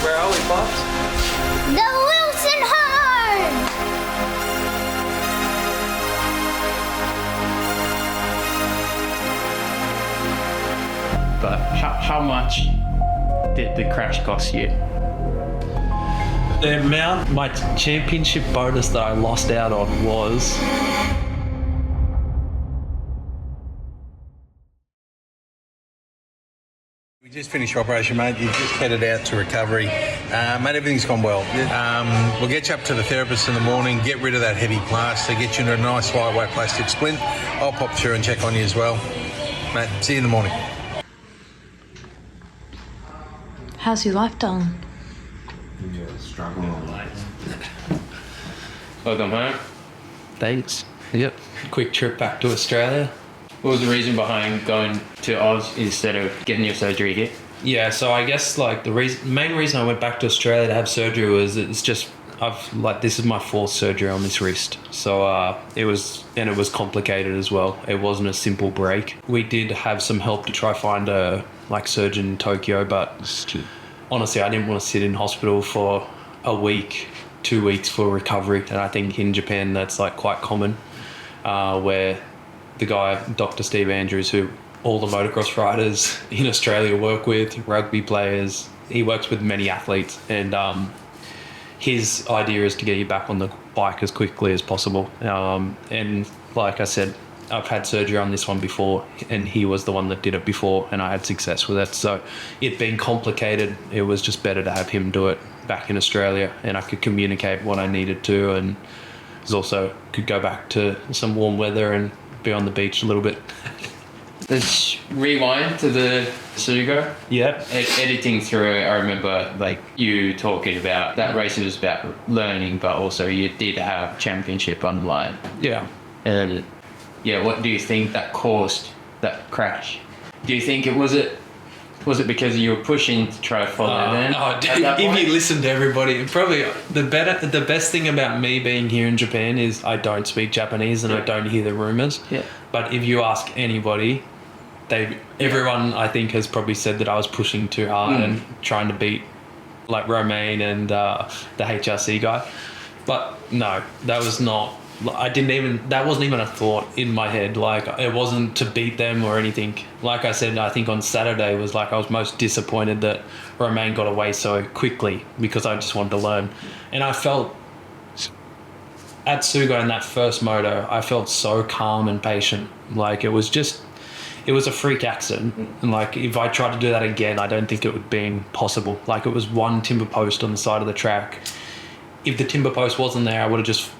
Where are we, Pops? The Wilson home! But how much did the crash cost you? The amount my championship bonus that I lost out on was... We just finished your operation, mate. You've just headed out to recovery. Mate, everything's gone well. We'll get you up to the therapist in the morning, get rid of that heavy plaster, get you into a nice lightweight plastic splint. I'll pop through and check on you as well. Mate, see you in the morning. How's your life done? Yeah, struggling all night. Welcome home. Thanks. Yep. Quick trip back to Australia. What was the reason behind going to Oz instead of getting your surgery here? Yeah, so I guess like the main reason I went back to Australia to have surgery was this is my fourth surgery on this wrist. So it was complicated as well. It wasn't a simple break. We did have some help to try find a surgeon in Tokyo, but honestly I didn't want to sit in hospital for a week, 2 weeks for recovery. And I think in Japan that's like quite common, where the guy, Dr. Steve Andrews, who all the motocross riders in Australia work with, rugby players, he works with many athletes, and his idea is to get you back on the bike as quickly as possible. And like I said, I've had surgery on this one before, and he was the one that did it before, and I had success with it. So it being complicated, it was just better to have him do it back in Australia, and I could communicate what I needed to, and also could go back to some warm weather and be on the beach a little bit. Let's rewind to the Sugo. Yep. Editing through it, I remember like you talking about that race was about learning, but also you did have championship on the line. Yeah. And yeah, what do you think that caused that crash? Do you think it was because you were pushing to try to follow them? If you listen to everybody, probably the best thing about me being here in Japan is I don't speak Japanese and I don't hear the rumors. Yeah. But if you ask anybody, everyone I think has probably said that I was pushing too hard and trying to beat like Romain and the HRC guy. But no, that was not. That wasn't even a thought in my head. Like, it wasn't to beat them or anything. Like I said, I think on Saturday was like I was most disappointed that Romain got away so quickly because I just wanted to learn. And I felt at Sugo in that first moto, I felt so calm and patient. Like, it was a freak accident. And like, if I tried to do that again, I don't think it would be possible. Like, it was one timber post on the side of the track. If the timber post wasn't there, I would have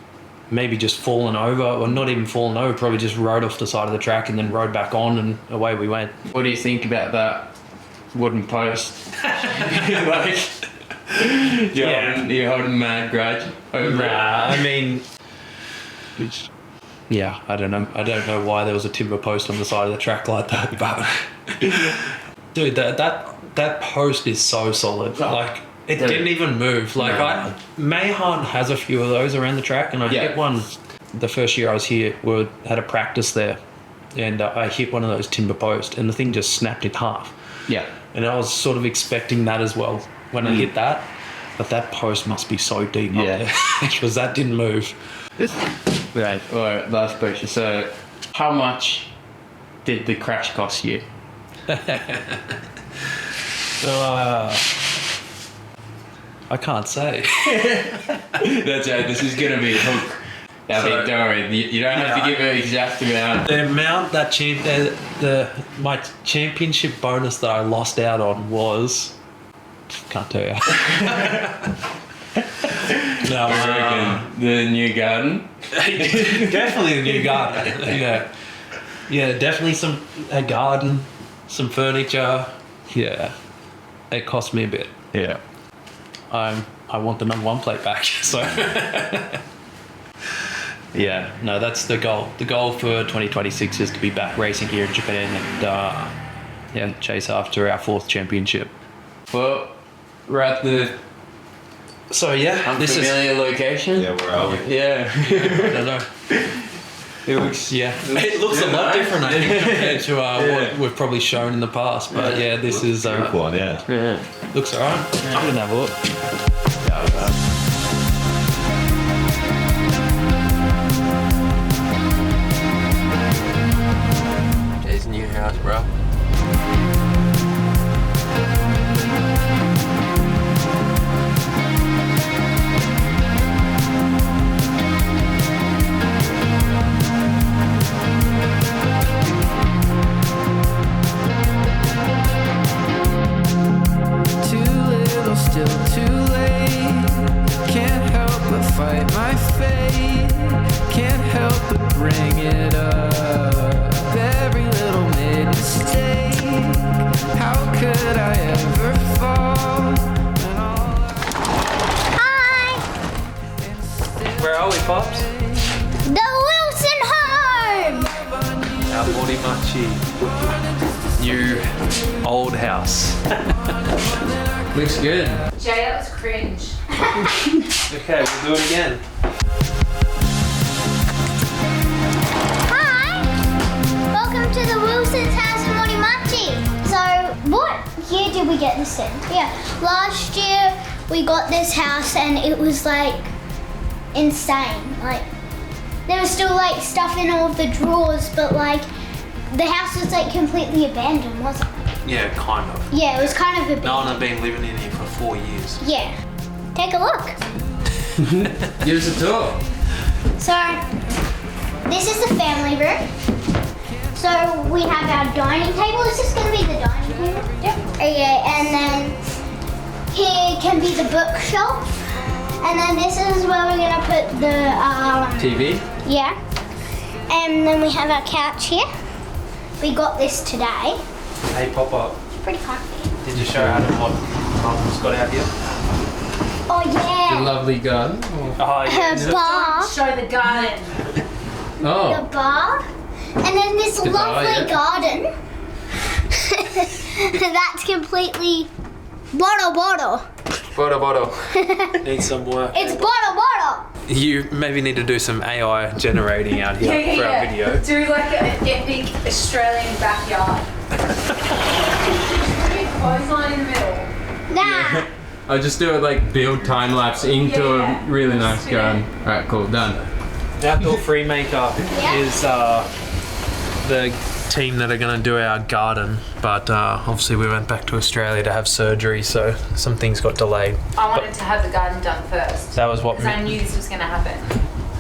maybe just fallen over, or not even fallen over, probably just rode off the side of the track and then rode back on, and away we went. What do you think about that wooden post? Like, you're holding mad grudge over it. I mean, yeah, I don't know. I don't know why there was a timber post on the side of the track like that, but dude, that post is so solid. Like, it didn't even move. Like, Mayhan has a few of those around the track, and I hit one the first year I was here. We had a practice there, and I hit one of those timber posts, and the thing just snapped in half. Yeah. And I was sort of expecting that as well when I hit that, but that post must be so deep up there because that didn't move. Right. All right. Last question. So, how much did the crash cost you? I can't say. That's it. This is going to be a hook. I mean, don't worry. You don't have to give an exact amount. The amount that my championship bonus that I lost out on was... Can't tell you. No, I reckon the new garden. Definitely the new garden. Yeah, definitely a garden, some furniture. Yeah, it cost me a bit. Yeah. I want the number one plate back. So yeah, no, that's the goal. The goal for 2026 is to be back racing here in Japan and chase after our fourth championship. Well, we're at the this is unfamiliar location. Yeah, where are we? Yeah. I don't know. It looks It looks a lot different, I think, compared to what we've probably shown in the past. But yeah, this is One, yeah. looks alright. I'm gonna have a look. Jay's new house, bro. Still too late. Can't help but fight my fate. Can't help but bring it up. Every little made mistake. How could I ever fall? When all Hi! Where are we, Pops? The Wilson home! Our Morimachi new old house. looks good. Jay, that was cringe. Okay, we'll do it again. Hi! Welcome to the Wilson's house in Morimachi. So, what year did we get this in? Yeah, last year we got this house and it was like insane. Like, there was still like stuff in all of the drawers, but like the house was like completely abandoned, wasn't it? Yeah, kind of. Yeah, it was kind of abandoned. No one had been living in here for 4 years. Yeah. Take a look. Give us a tour. So, this is the family room. So, we have our dining table. Is this going to be the dining table? Yep. Okay, and then here can be the bookshelf. And then this is where we're going to put the, TV. yeah. And then we have our couch here. We got this today. Hey, Papa, It's pretty comfy. did you show Adam what Mum's got out here? Oh, The yeah. lovely garden. Oh, Her bar. Show the garden. The Oh, bar. And then this The bar, lovely yeah. garden. That's completely bottle. bottle. Need some work. It's bottle. You maybe need to do some AI generating out here for our video. Do like an epic Australian backyard. Clothesline in the middle. Nah. I'll just do it like build time lapse into Yeah, a really nice yeah. garden. Alright, cool, done. The Outdoor Free Maker Yeah. is the team that are going to do our garden, but obviously we went back to Australia to have surgery, so some things got delayed. I wanted to have the garden done first. That was what Because I knew this was going to happen.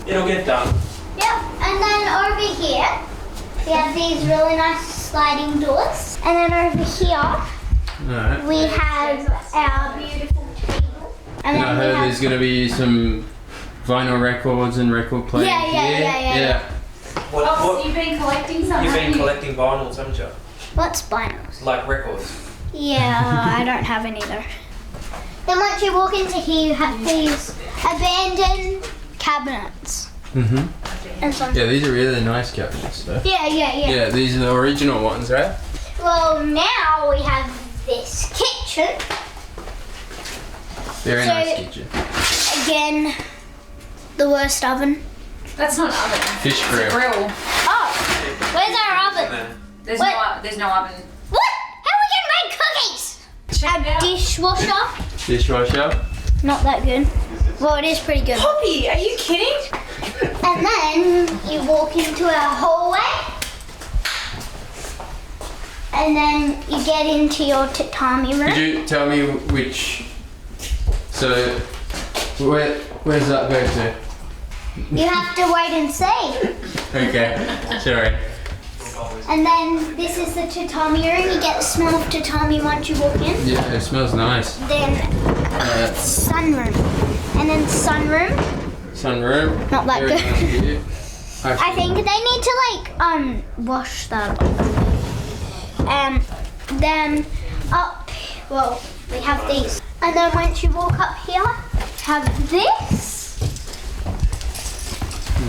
it'll get done. Yep. And then over here, we have these really nice sliding doors. And then over here, Alright. we have our beautiful table. And And I then we heard have... there's gonna be some vinyl records and record players Yeah. Oh, so you've been collecting some, haven't you? collecting vinyls, haven't you? What's vinyls? Like records. Yeah, I don't have any though. Then once you walk into here, you have these abandoned cabinets. Mm-hmm. And some... Yeah, these are really nice cabinets though. Yeah. Yeah, these are the original ones, right? Well, now we have this kitchen. Very So- nice kitchen. Again, the worst oven. That's not an oven. Fish It's a grill. grill. Oh, where's our oven? There's What? there's no oven. What? How are we gonna make cookies? Check it Our out. dishwasher. Dishwasher. Not that good. Well, it is pretty good. Poppy, are you kidding? And then you walk into our hallway. And then you get into your tatami room. Could you tell me which? So, where's that go to? You have to wait and see. Okay, sorry. And then this is the tatami room. You get the smell of tatami once you walk in. Yeah, it smells nice. Then sunroom. And then sunroom. Sunroom. Not that Very good. nice view. I think they need to wash that. Then up, well, we have these. And then once you walk up here, have this.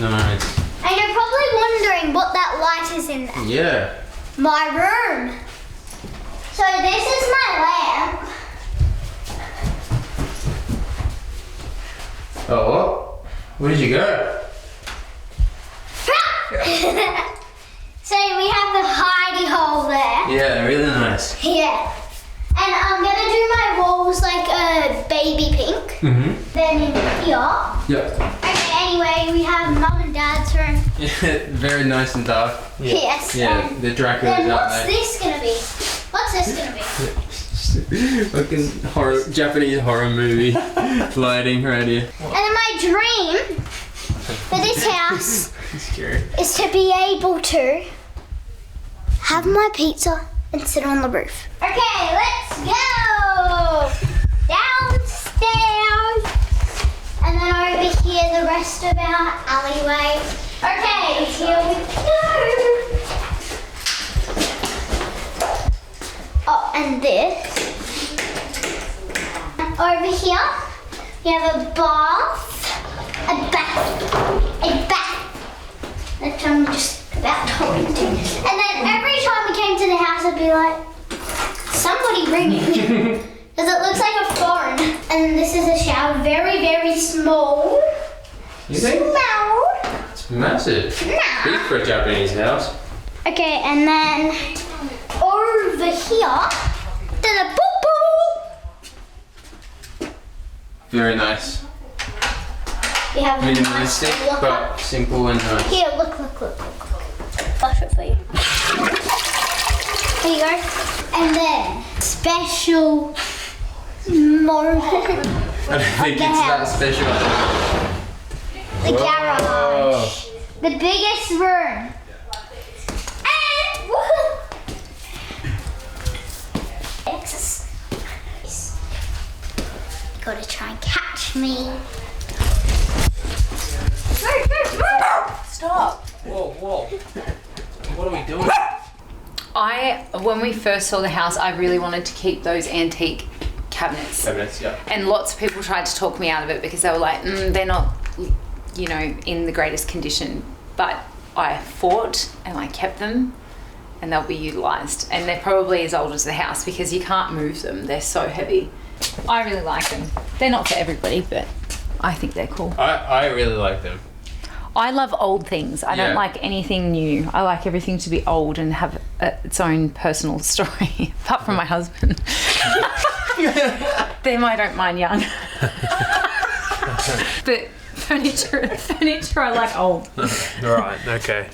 Nice. And you're probably wondering what that light is in there. Yeah. My room. So this is my lamp. Oh, where did you go? baby pink. Then in here. Yeah. Okay, anyway, we have mum and dad's room. Very nice and dark. Yes. Yeah, and the Dracula's then out what's there. this gonna be? What's this gonna be? Fucking horror, Japanese horror movie lighting right here. And then my dream for this house Scary. is to be able to have my pizza and sit on the roof. Okay, let's go downstairs. And then over here, the rest of our alleyway. Okay, here we go. Oh, and this. Over here, we have a bath, a bath, that I'm just about to go into. And then every time we came to the house, I'd be like, somebody ringing. Because it looks like a phone. And this is a shower, very, very small. You think? Small. It's massive. Nah. Big for a Japanese house. Okay, and then over here, there's a boo-boo. Very nice. We have a nice Minimalistic, look but up. simple and nice. Here, look. Flush it for you. Here you go. And then, special moment. I don't think the it's that house. special. The Whoa. garage. The biggest room. And woohoo! Gotta try and catch me. Stop. Whoa. What are we doing? When we first saw the house, I really wanted to keep those antique cabinets. Yeah. And lots of people tried to talk me out of it because they were like, they're not, in the greatest condition. But I fought and I kept them and they'll be utilised. And they're probably as old as the house because you can't move them. They're so heavy. I really like them. They're not for everybody, but I think they're cool. I really like them. I love old things. I don't like anything new. I like everything to be old and have its own personal story, apart from my husband. Them I don't mind young. But furniture I like old. Right, okay.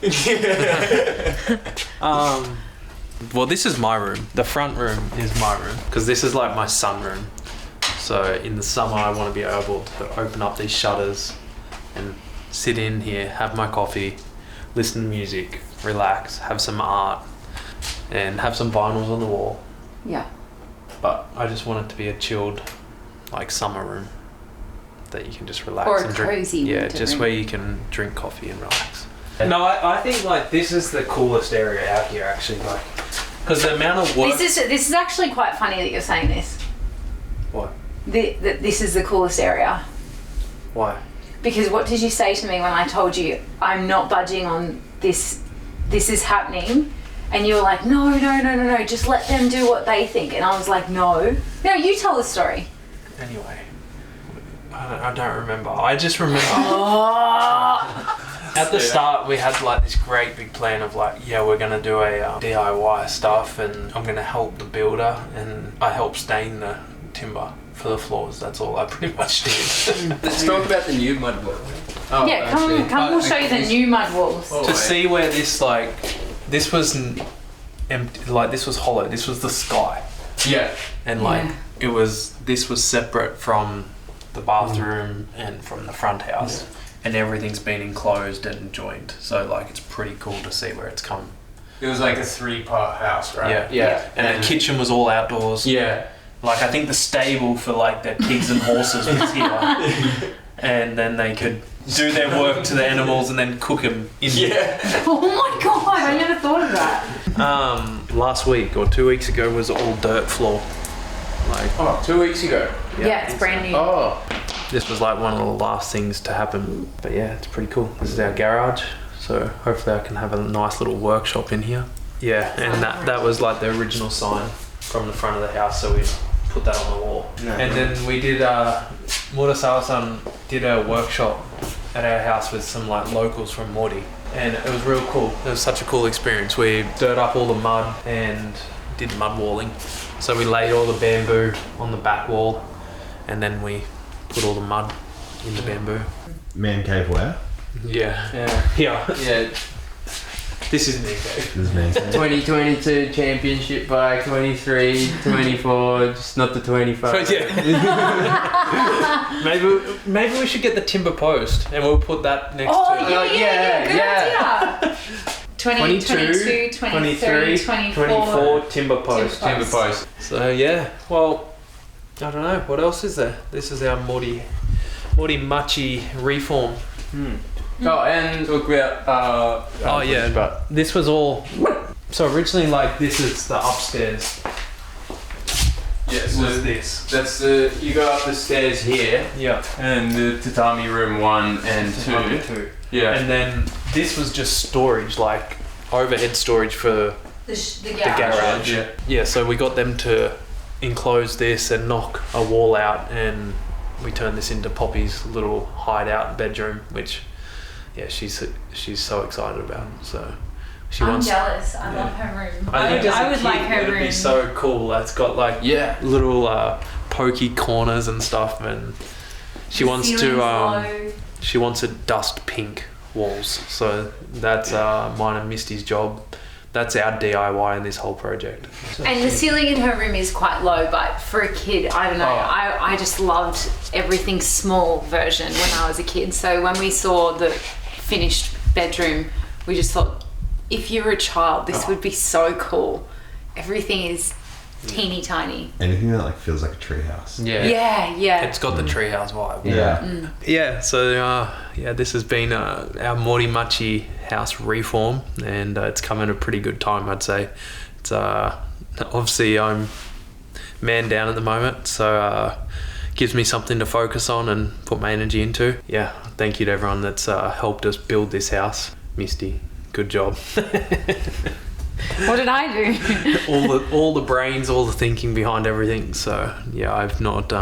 Well, this is my room. The front room is my room because this is like my sunroom. So in the summer, I want to be able to open up these shutters and sit in here, have my coffee, listen to music, relax, have some art, and have some vinyls on the wall. Yeah. But I just want it to be a chilled, like, summer room that you can just relax Or a and drink. cozy Yeah, winter just room. where you can drink coffee and relax. No, I think like this is the coolest area out here actually, like, because the amount of work. This is actually quite funny that you're saying this. What? This is the coolest area. Why? Because what did you say to me when I told you I'm not budging on this? This is happening, and you were like, no, just let them do what they think. And I was like, no, you tell the story. Anyway, I don't remember. I just remember. At the start, we had like this great big plan of like, yeah, we're gonna do a DIY stuff, and I'm gonna help the builder, and I help stain the timber for the floors. That's all I pretty much did. Let's talk about the new mud wall. Oh, Yeah, come we'll show you the new mud walls. To see where this this was empty, like this was hollow. This was the sky, Yeah. and like this was separate from the bathroom and from the front house, and everything's been enclosed and joined. So like it's pretty cool to see where it's come. It was like a 3-part house, right? Yeah. And the kitchen was all outdoors. Yeah. Like I think the stable for like the pigs and horses was here, and then they could do their work to the animals and then cook them. Oh my god, I never thought of that. Last week or 2 weeks ago was all dirt floor. Like 2 weeks ago. Yeah, it's brand new. Oh. this was like one of the last things to happen. But yeah, it's pretty cool. This is our garage, so hopefully I can have a nice little workshop in here. Yeah, and that was like the original sign from the front of the house, so we put that on the wall. No. And then we did Murasawa-san did a workshop at our house with some like locals from Mori, and it was real cool. It was such a cool experience. We dirt up all the mud and did mud walling. So we laid all the bamboo on the back wall, and then we put all the mud in the bamboo. Man cave where? Yeah. Yeah. This is me, Dave. This is man cave. 2022 championship bike, 23, 24, just not the 25. Yeah. maybe we should get the timber post and we'll put that next to it. Good idea. 22, 23, 24. timber post. Timber post. So yeah, well, I don't know, what else is there? This is our Morty Machi reform. Oh, and talk about but this was all, so originally like this is the upstairs. Yeah, Was this? That's you go up the stairs here, Yeah. and the tatami room 1 and 2. Yeah. And then this was just storage, like overhead storage for The the garage. Yeah. Yeah, so we got them to enclose this and knock a wall out, and we turned this into Poppy's little hideout bedroom, which, yeah, she's so excited about. So she I'm wants. jealous. I love her room. I think as a I would kid, like her it'd room. be so cool. It's got like little pokey corners and stuff, and she wants to dust pink walls. So that's mine and Misty's job. That's our DIY in this whole project. And the ceiling in her room is quite low, but for a kid, I don't know. I just loved everything small version when I was a kid. So when we saw the finished bedroom, we just thought, if you were a child, this would be so cool. Everything is teeny tiny. Anything that like feels like a treehouse. Yeah. It's got the treehouse vibe. Yeah. Yeah, so this has been our Morty Machi house reform, and it's come at a pretty good time, I'd say. It's obviously I'm man down at the moment, so gives me something to focus on and put my energy into. Yeah, thank you to everyone that's helped us build this house. Misty, good job. What did I do? all the brains, all the thinking behind everything. So yeah, I've not.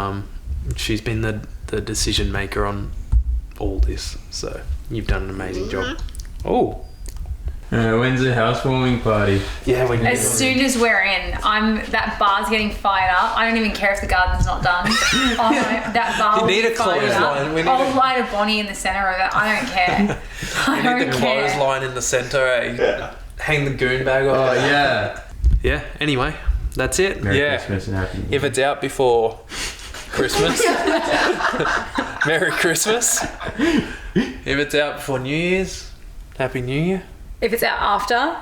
She's been the decision maker on all this. So you've done an amazing job. Oh, when's the housewarming party? yeah, we As soon as we're in, that bar's getting fired up. I don't even care if the garden's not done. That bar will need be a fired up. clothesline. We need I'll light a Bonnie in the centre of it. I don't care. I need don't the care. clothesline in the centre. Hang the goon bag on. Oh yeah. Yeah. Anyway, that's it. Merry Christmas and Happy New Year. If it's out before Christmas, Merry Christmas. If it's out before New Year's, Happy New Year. If it's out after,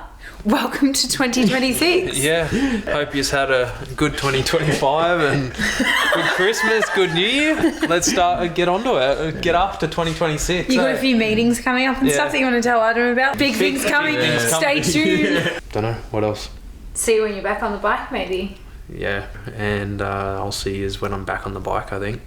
welcome to 2026. Yeah. Hope you've had a good 2025 and good Christmas, good New Year. Let's get onto it. Get up to 2026. You got a few meetings coming up and stuff that you want to tell Adam about? Big things coming. things Stay coming. tuned. Don't know what else. See you when you're back on the bike, maybe. Yeah, and I'll see you when I'm back on the bike, I think.